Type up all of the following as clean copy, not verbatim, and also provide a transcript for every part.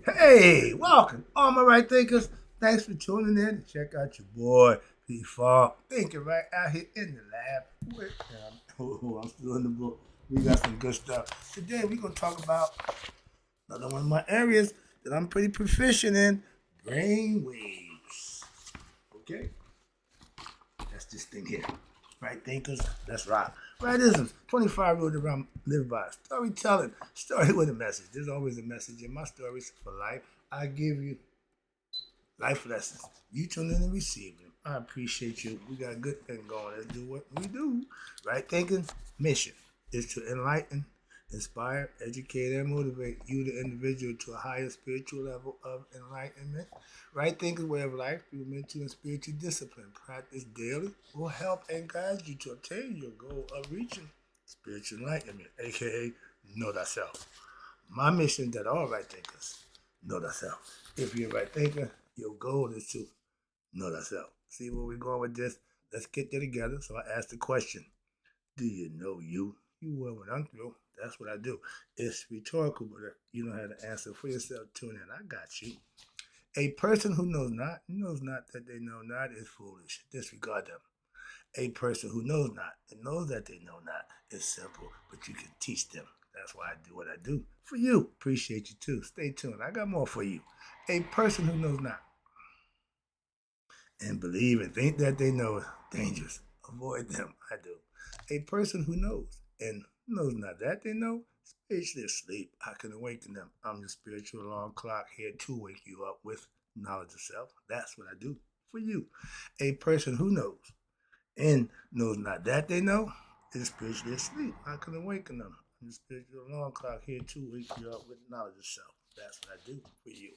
Hey, welcome, all my right thinkers. Thanks for tuning in. Check out your boy P Fog thinking right out here in the lab. I'm still in the book. We got some good stuff. Today we're gonna talk about another one of my areas that I'm pretty proficient in: brain waves. Okay, that's this thing here. Right thinkers, that's right. Rightisms, 25 rules around live by. Storytelling, story with a message. There's always a message in my stories for life. I give you life lessons. You tune in and receive them. I appreciate you. We got a good thing going. Let's do what we do. Right thinking mission is to enlighten, inspire, educate, and motivate you, the individual, to a higher spiritual level of enlightenment. Right thinking way of life through mental and spiritual discipline. Practice daily will help and guide you to obtain your goal of reaching spiritual enlightenment, aka know thyself. My mission is that all right thinkers know thyself. If you're a right thinker, your goal is to know thyself. See where we're going with this? Let's get there together. So I asked the question, do you know you? You will when I'm through. That's what I do. It's rhetorical, but if you don't have the answer for yourself, tune in. I got you. A person who knows not that they know not is foolish. Disregard them. A person who knows not and knows that they know not is simple, but you can teach them. That's why I do what I do. For you. Appreciate you too. Stay tuned. I got more for you. A person who knows not and believe and think that they know is dangerous. Avoid them. I do. A person who knows and knows not that they know, spiritually asleep. I can awaken them. I'm the spiritual alarm clock here to wake you up with knowledge of self. That's what I do for you. A person who knows and knows not that they know is spiritually asleep. I can awaken them. I'm the spiritual alarm clock here to wake you up with knowledge of self. That's what I do for you.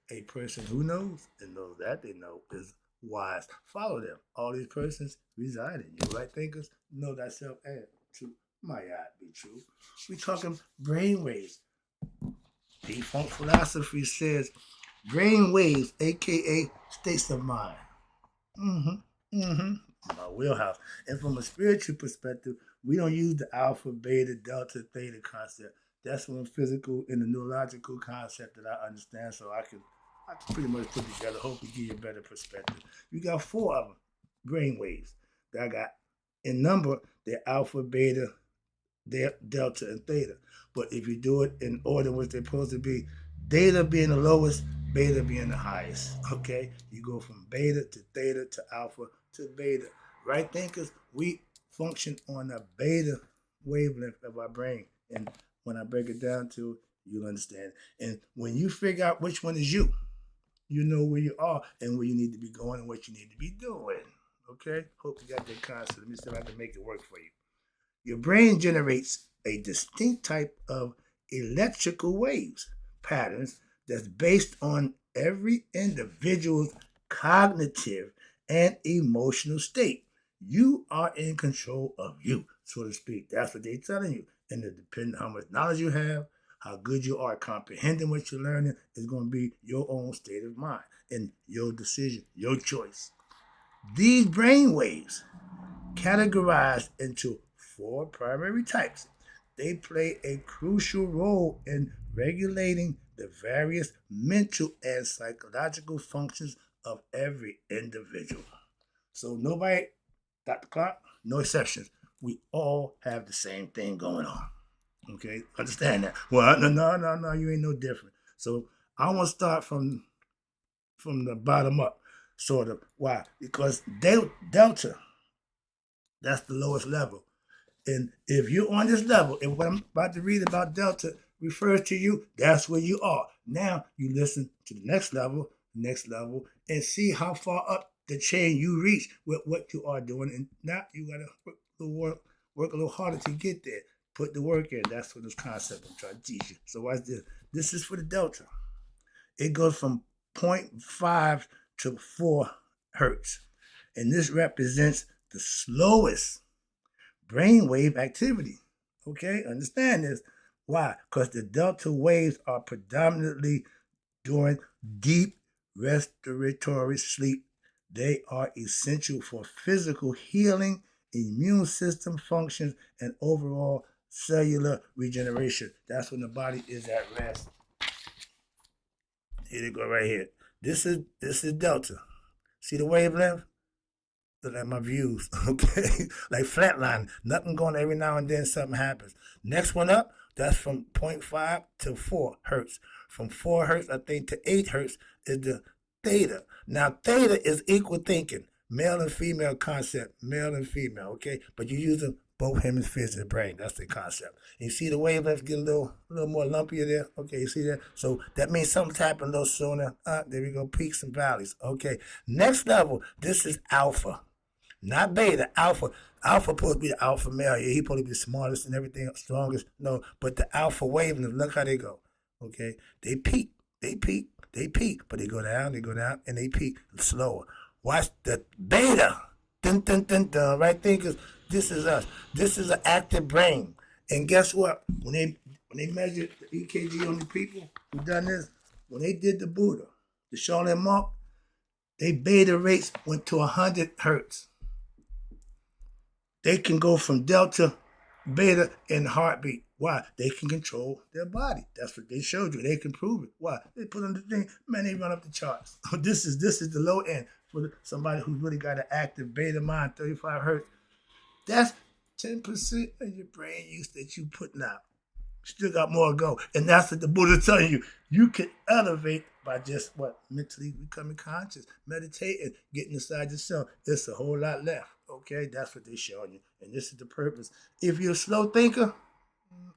A person who knows and knows that they know is wise. Follow them. All these persons reside in you. Right thinkers, know thyself and to my God be true. We talking brainwaves. Defunct philosophy says brainwaves, aka states of mind. Mm-hmm. Mm-hmm. My wheelhouse. And from a spiritual perspective, we don't use the alpha, beta, delta, theta concept. That's one physical and a neurological concept that I understand, so I can pretty much put together. Hopefully, give you a better perspective. You got four of them, brain waves that I got. In number, they're alpha, beta, delta, and theta. But if you do it in order which they're supposed to be, theta being the lowest, beta being the highest. Okay? You go from beta to theta to alpha to beta. Right thinkers, we function on the beta wavelength of our brain. And when I break it down to, you'll understand. And when you figure out which one is you, you know where you are and where you need to be going and what you need to be doing. Okay? Hope you got that concept. Let me see if I can make it work for you. Your brain generates a distinct type of electrical waves patterns that's based on every individual's cognitive and emotional state. You are in control of you, so to speak. That's what they're telling you. And it depends on how much knowledge you have, how good you are comprehending what you're learning, is going to be your own state of mind and your decision, your choice. These brain waves categorized into four primary types. They play a crucial role in regulating the various mental and psychological functions of every individual. So nobody got the clock, no exceptions. We all have the same thing going on. Okay, understand that? Well, no, you ain't no different. So I want to start from the bottom up, sort of. Why? Because delta, that's the lowest level. And if you're on this level, and what I'm about to read about Delta refers to you, that's where you are. Now you listen to the next level, and see how far up the chain you reach with what you are doing. And now you gotta work a little harder to get there. Put the work in. That's what this concept I'm trying to teach you. So watch this. This is for the Delta. It goes from zero point 0.5 to 4 hertz. And this represents the slowest brainwave activity. Okay, understand this. Why? Because the delta waves are predominantly during deep respiratory sleep. They are essential for physical healing, immune system functions, and overall cellular regeneration. That's when the body is at rest. Here they go right here. This is delta. See the wavelength? Look at my views, okay? Like flatline, nothing going every now and then something happens. Next one up, that's from point 0.5 to 4 hertz. From 4 hertz, I think, to 8 hertz is the theta. Now, theta is equal thinking, male and female concept, male and female, okay? But you're using both hemispheres of the brain. That's the concept. You see the wavelengths get a little more lumpier there? Okay, you see that? So that means something's happening a little sooner. There we go, peaks and valleys. Okay, next level, this is alpha. Not beta, alpha. Alpha supposed to be the alpha male. Yeah, he supposed to be the smartest and everything, strongest. No, but the alpha wavelength, look how they go. Okay, they peak, they peak, but they go down, and they peak slower. Watch the beta. Dun dun dun dun. Right, thinkers. This is us. This is an active brain. And guess what? When they measured the EKG on the people who done this, when they did the Buddha, the Shaolin monk, they beta rates went to 100 hertz. They can go from delta, beta, in heartbeat. Why? They can control their body. That's what they showed you. They can prove it. Why? They put on the thing, man, they run up the charts. This is the low end for somebody who's really got an active beta mind, 35 hertz. That's 10% of your brain use that you putting out. Still got more to go. And that's what the Buddha's telling you. You can elevate by just what? Mentally becoming conscious, meditating, getting inside yourself. It's a whole lot left. Okay, that's what they're showing you. And this is the purpose. If you're a slow thinker,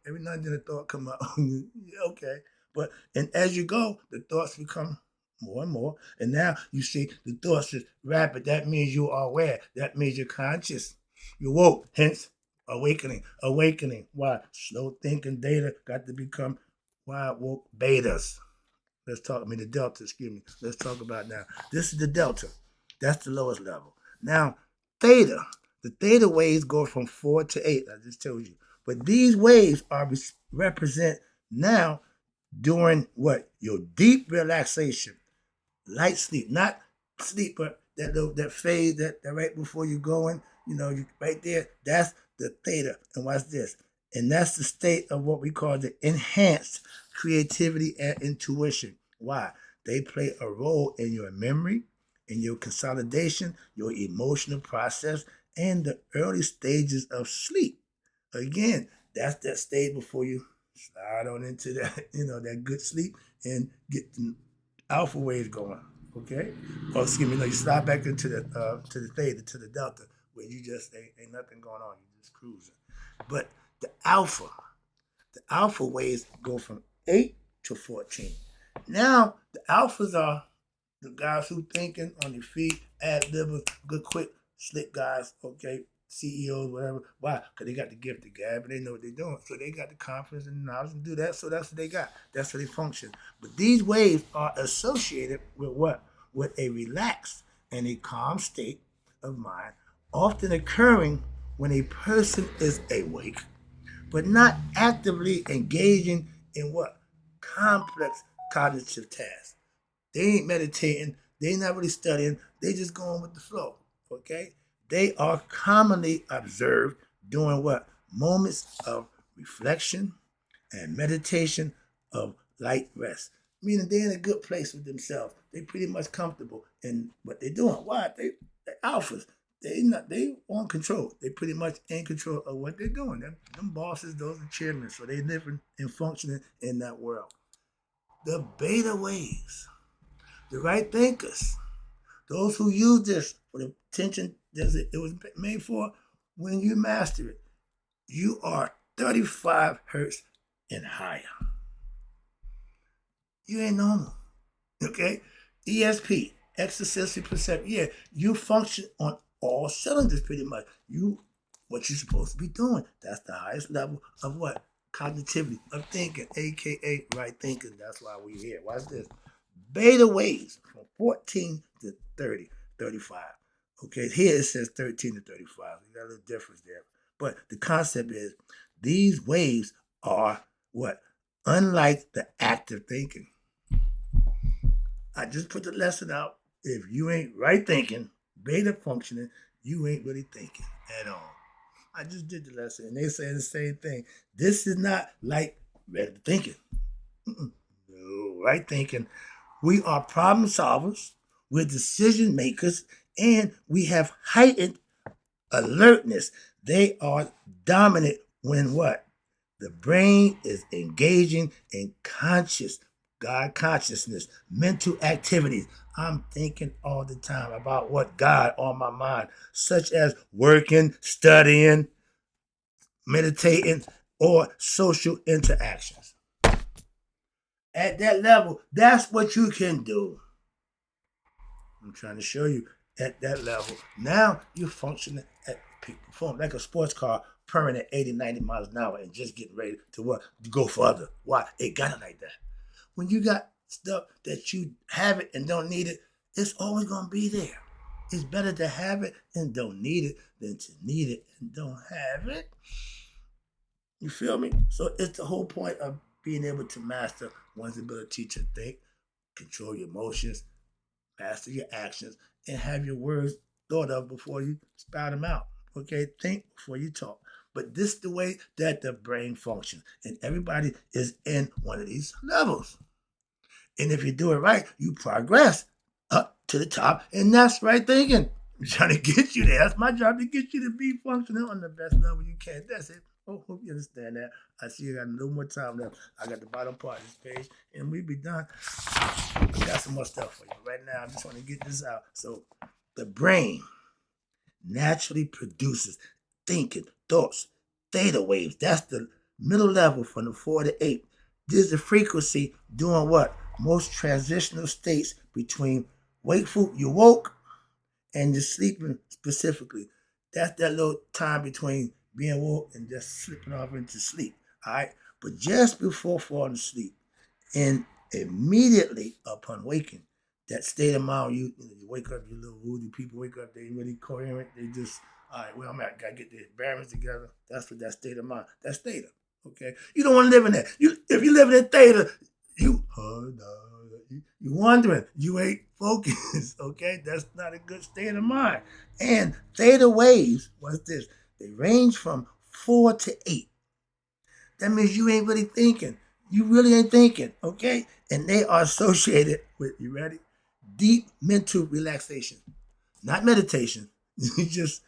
every now and then a thought come up. Okay. But and as you go, the thoughts become more and more. And now you see the thoughts is rapid. That means you are aware. That means you're conscious. You woke, hence awakening. Why? Slow thinking data got to become wide woke betas. The delta, excuse me. Let's talk about now. This is the delta. That's the lowest level. Now, theta. The theta waves go from 4 to 8, I just told you. But these waves represent now during what? Your deep relaxation. Light sleep. Not sleep, but that phase that right before you going, you right there, that's the theta. And watch this. And that's the state of what we call the enhanced creativity and intuition. Why? They play a role in your memory, in your consolidation, your emotional process, and the early stages of sleep. Again, that's that stage before you slide on into that, that good sleep and get the alpha waves going. Okay? Or excuse me, no, you slide back into the theta, to the delta, where you just ain't nothing going on. You're just cruising. But the alpha waves go from 8 to 14. Now, the alphas are the guys who thinking on their feet, ad-libbers, good, quick, slick guys, okay, CEOs, whatever. Why? Because they got the gift of gab and they know what they're doing. So they got the confidence and the knowledge to do that. So that's what they got. That's how they function. But these waves are associated with what? With a relaxed and a calm state of mind, often occurring when a person is awake, but not actively engaging in what? Complex cognitive tasks. They ain't meditating. They ain't not really studying. They just going with the flow. Okay? They are commonly observed during what? Moments of reflection and meditation of light rest. Meaning they're in a good place with themselves. They pretty much comfortable in what they're doing. Why? They're alphas. They want control. They pretty much in control of what they're doing. Them bosses, those are chairmen. So they living and functioning in that world. The beta waves, the right thinkers, those who use this for the attention that it was made for, when you master it, you are 35 hertz and higher. You ain't normal. Okay? ESP, extrasensory perception. Yeah, you function on all cylinders pretty much. What you're supposed to be doing. That's the highest level of what? Cognitivity, of thinking, aka right thinking. That's why we're here. Watch this. Beta waves from 14 to 30, 35. Okay, here it says 13 to 35. You got a little difference there. But the concept is these waves are what? Unlike the active thinking. I just put the lesson out. If you ain't right thinking, beta functioning, you ain't really thinking at all. I just did the lesson, and they saying the same thing. This is not like red thinking. No, right thinking We are problem solvers, we're decision makers, and we have heightened alertness. They are dominant when what? The brain is engaging in God consciousness, mental activities. I'm thinking all the time about what God on my mind, such as working, studying, meditating, or social interactions. At that level, that's what you can do. I'm trying to show you at that level. Now you're functioning at peak performance, like a sports car purring at 80, 90 miles an hour and just getting ready to what? To go further. Why? It got it like that. When you got stuff that you have it and don't need it, it's always going to be there. It's better to have it and don't need it than to need it and don't have it. You feel me? So it's the whole point of being able to master one's ability to think, control your emotions, master your actions, and have your words thought of before you spout them out. Okay, think before you talk. But this is the way that the brain functions, and everybody is in one of these levels. And if you do it right, you progress up to the top, and that's right thinking. I'm trying to get you there. That's my job, to get you to be functioning on the best level you can. That's it. Oh, hope you understand that. I see you got a little more time left. I got the bottom part of this page, and we be done. I got some more stuff for you. Right now, I just want to get this out. So, the brain naturally produces thinking, thoughts, theta waves. That's the middle level from the 4 to 8. This is the frequency doing what? Most transitional states between wakeful, you woke, and you're sleeping specifically. That's that little time between being woke and just slipping off into sleep. All right. But just before falling asleep and immediately upon waking, that state of mind, you wake up, you little woody people wake up, they really coherent, they just, all right, well, I'm at, gotta get their bearings together. That's what that state of mind. That's theta. Okay. You don't want to live in that. If you live in theta, you wondering, you ain't focused, okay? That's not a good state of mind. And theta waves, what's this? They range from 4 to 8. That means you ain't really thinking. You really ain't thinking, okay? And they are associated with, you ready? Deep mental relaxation. Not meditation. You just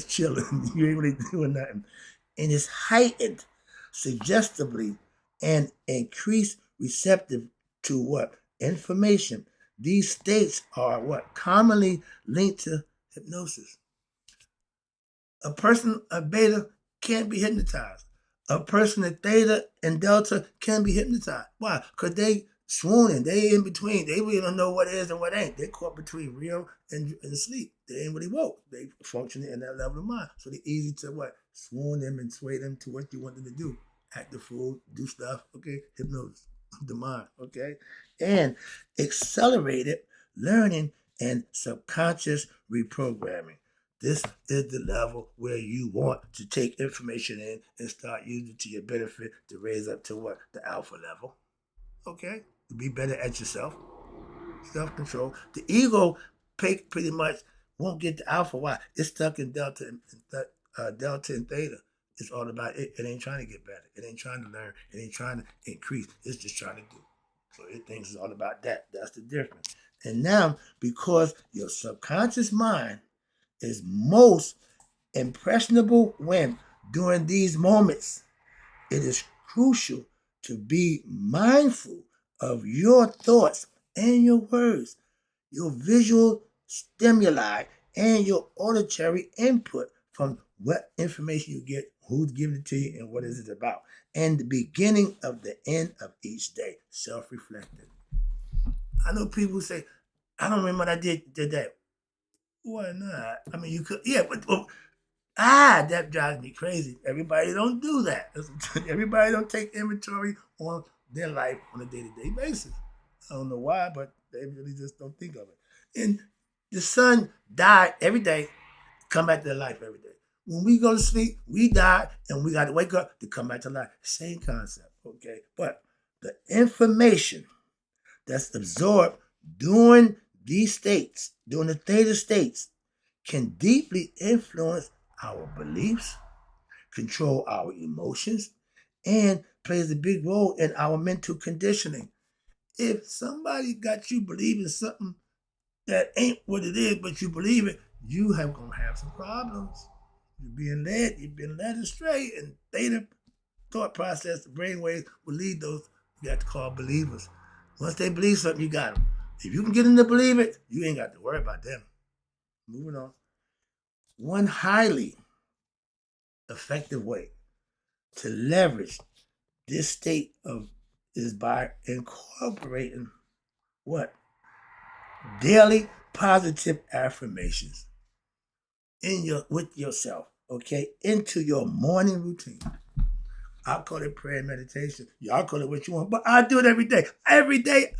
chilling. You ain't really doing nothing. And it's heightened suggestively and increased receptive to what? Information. These states are what? Commonly linked to hypnosis. A person of beta can't be hypnotized. A person of theta and delta can be hypnotized. Why? Because they swooning. They in between. They really don't know what is and what ain't. They're caught between real and sleep. They ain't really woke. They functioning in that level of mind. So they're easy to what? Swoon them and sway them to what you want them to do. Act the fool, do stuff, okay? Hypnosis of the mind, okay? And accelerated learning and subconscious reprogramming. This is the level where you want to take information in and start using it to your benefit to raise up to what? The alpha level. Okay? To be better at yourself. Self-control. The ego pretty much won't get the alpha. Why? It's stuck in delta and theta. It's all about it. It ain't trying to get better. It ain't trying to learn. It ain't trying to increase. It's just trying to do. So it thinks it's all about that. That's the difference. And now, because your subconscious mind is most impressionable when during these moments, it is crucial to be mindful of your thoughts and your words, your visual stimuli, and your auditory input from what information you get, who's giving it to you, and what is it about. And the beginning of the end of each day, self-reflecting. I know people say, I don't remember what I did that. Why not? I mean, you could, yeah, but that drives me crazy. Everybody don't do that. Everybody don't take inventory on their life on a day-to-day basis. I don't know why, but they really just don't think of it. And the sun died every day, come back to life every day. When we go to sleep, we die, and we got to wake up to come back to life. Same concept, okay? But the information that's absorbed during these states, during the theta states, can deeply influence our beliefs, control our emotions, and plays a big role in our mental conditioning. If somebody got you believing something that ain't what it is, but you believe it, you have gonna have some problems. You've been led astray, and theta thought process, the brainwaves will lead those you got to call believers. Once they believe something, you got them. If you can get them to believe it, you ain't got to worry about them. Moving on. One highly effective way to leverage this state of is by incorporating what? Daily positive affirmations in your with yourself, okay, into your morning routine. I call it prayer and meditation. Y'all call it what you want, but I do it every day. Every day,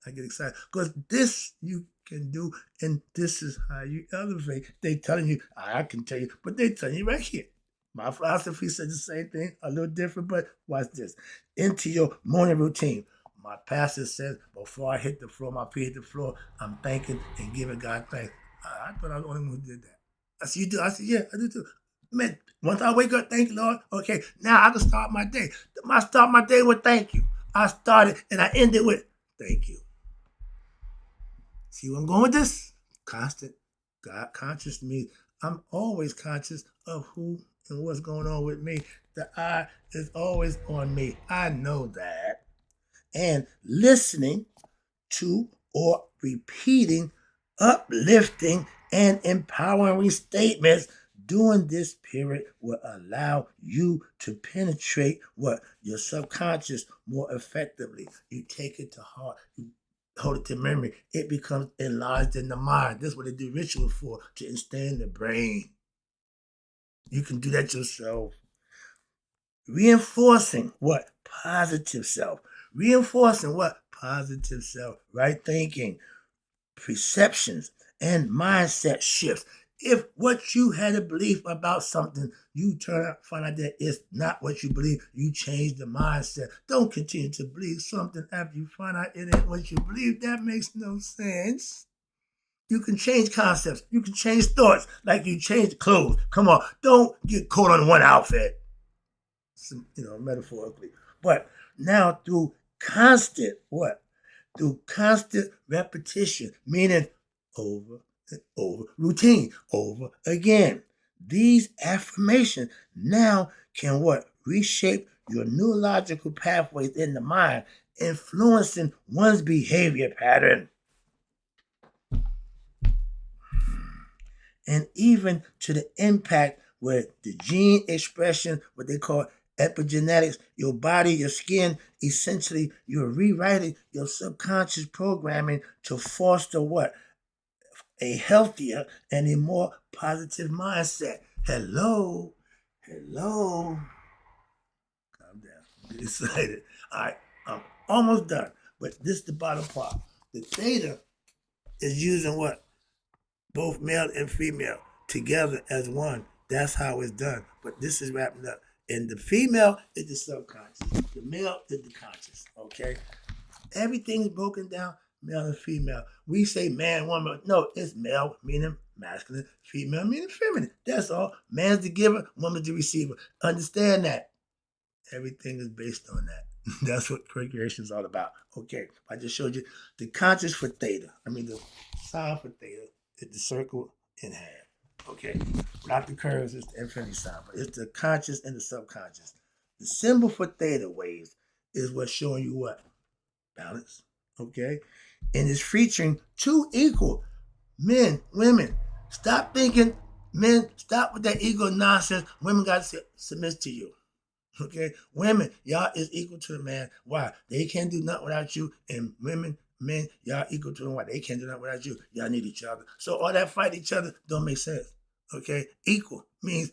I get excited because this you can do, and this is how you elevate. They telling you, I can tell you, but they telling you right here. My philosophy said the same thing, a little different, but watch this. Into your morning routine. My pastor says, before I hit the floor, my feet hit the floor, I'm thanking and giving God thanks. I thought I was the only one who did that. I said, you do? I said, yeah, I do too. Man, once I wake up, thank you, Lord. Okay, now I can start my day. I start my day with thank you. I started and I ended with thank you. See where I'm going with this? Constant God conscious means I'm always conscious of who and what's going on with me. The eye is always on me. I know that. And listening to or repeating uplifting and empowering statements during this period will allow you to penetrate what your subconscious more effectively. You take it to heart. You hold it to memory. It becomes enlarged in the mind. That's what they do rituals for, to instill in the brain. You can do that yourself. Reinforcing what? Positive self. Reinforcing what? Positive self. Right thinking, perceptions, and mindset shifts. If what you had a belief about something, you find out that it's not what you believe, you change the mindset. Don't continue to believe something after you find out it ain't what you believe. That makes no sense. You can change concepts. You can change thoughts like you change clothes. Come on, don't get caught on one outfit, metaphorically. But now through constant what? Through constant repetition, meaning over and over, routine, over again. These affirmations now can what? Reshape your neurological pathways in the mind, influencing one's behavior pattern. And even to the impact where the gene expression, what they call epigenetics, your body, your skin, essentially you're rewriting your subconscious programming to foster what? A healthier and a more positive mindset. Hello. Calm down. Get excited. All right, I'm almost done. But this is the bottom part. The theta is using what? Both male and female together as one. That's how it's done. But this is wrapping up. And the female is the subconscious. The male is the conscious. Okay? Everything's broken down, male and female. We say man, woman. No, it's male meaning masculine, female meaning feminine. That's all. Man's the giver, woman's the receiver. Understand that. Everything is based on that. That's what procreation is all about. Okay, I just showed you the conscious for theta. The sign for theta is the circle in half. Okay, without the curves, it's the infinity sign, but it's the conscious and the subconscious. The symbol for theta waves is what's showing you what? Balance. Okay, and it's featuring two equal men, women. Stop thinking, men, stop with that ego nonsense. Women got to submit to you. Okay, women, y'all is equal to the man. Why? They can't do nothing without you. And women, men, y'all equal to them. Why? They can't do nothing without you. Y'all need each other. So all that fight each other don't make sense. Okay, equal means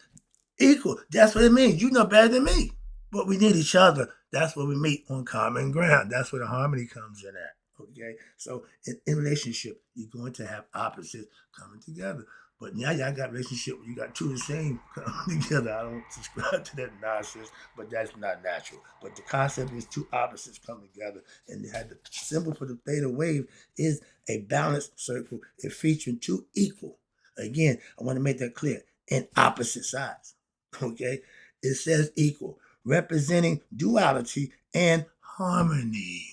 equal. That's what it means. You know better than me. But we need each other. That's where we meet on common ground. That's where the harmony comes in at. Okay, so in relationship, you're going to have opposites coming together. But now y'all got a relationship where you got two of the same coming together. I don't subscribe to that nonsense, but that's not natural. But the concept is two opposites coming together. And they had the symbol for the theta wave is a balanced circle. It featuring two equal. Again, I want to make that clear. In opposite sides. Okay? It says equal, representing duality and harmony.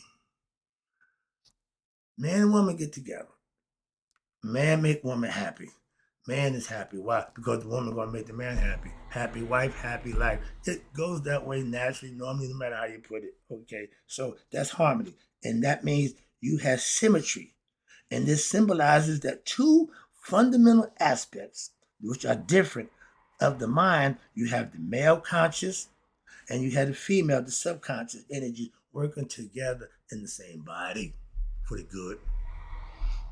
Man and woman get together. Man make woman happy. Man is happy. Why? Because the woman gonna make the man happy. Happy wife, happy life. It goes that way naturally, normally, no matter how you put it. Okay, so that's harmony, and that means you have symmetry, and this symbolizes that two fundamental aspects, which are different, of the mind. You have the male conscious, and you have the female, the subconscious energy working together in the same body for the good.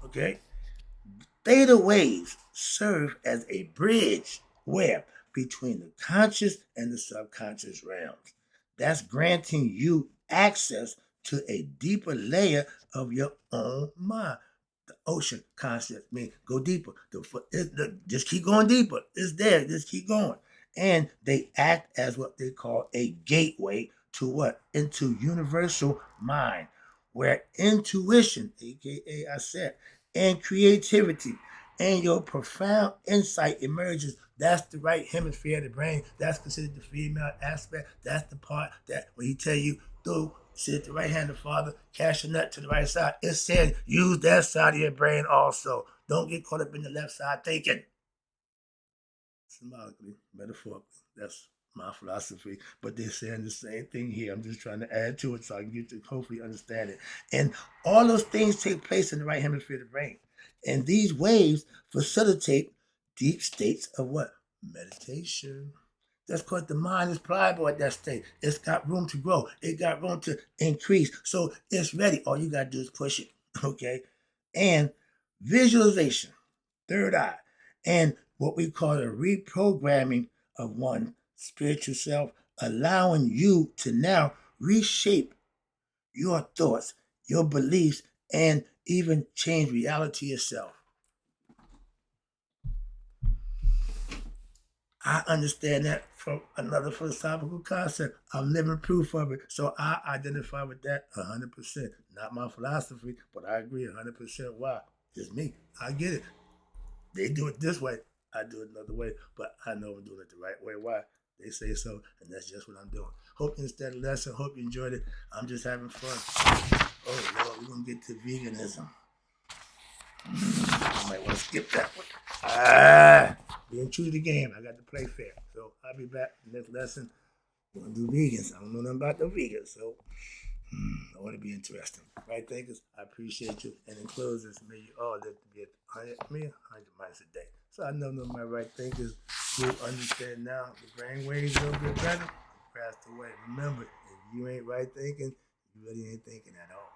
Okay. Theta waves serve as a bridge where between the conscious and the subconscious realms. That's granting you access to a deeper layer of your own mind. The ocean concept means go deeper. Just keep going deeper. It's there. Just keep going. And they act as what they call a gateway to what? Into universal mind, where intuition, aka I said, and creativity and your profound insight emerges. That's the right hemisphere of the brain. That's considered the female aspect. That's the part that when he tell you, do sit the right hand of the father, cast your nut to the right side. It says use that side of your brain also. Don't get caught up in the left side thinking. Symbolically, metaphorically. That's my philosophy. But they're saying the same thing here. I'm just trying to add to it so I can get to hopefully understand it. And all those things take place in the right hemisphere of the brain. And these waves facilitate deep states of what? Meditation. That's because the mind is pliable at that state. It's got room to grow. It got room to increase. So it's ready. All you got to do is push it. Okay? And visualization, third eye, and what we call a reprogramming of one spiritual self, allowing you to now reshape your thoughts, your beliefs, and even change reality itself. I understand that from another philosophical concept. I'm living proof of it. So I identify with that 100%. Not my philosophy, but I agree 100%. Why? It's me. I get it. They do it this way. I do it another way. But I know I'm doing it the right way. Why? They say so, and that's just what I'm doing. Hope you understand the lesson. Hope you enjoyed it. I'm just having fun. Oh, Lord, we're going to get to veganism. I might want to skip that one. Being true to the game, I got to play fair. So I'll be back next lesson. We're going to do vegans. I don't know nothing about the vegans, so I want to be interesting. Right, thinkers? I appreciate you. And in closing, may you all live to be at 100 miles a day. So I know my right thinkers who understand now the brain waves a little bit better. Passed away. Remember, if you ain't right thinking, you really ain't thinking at all.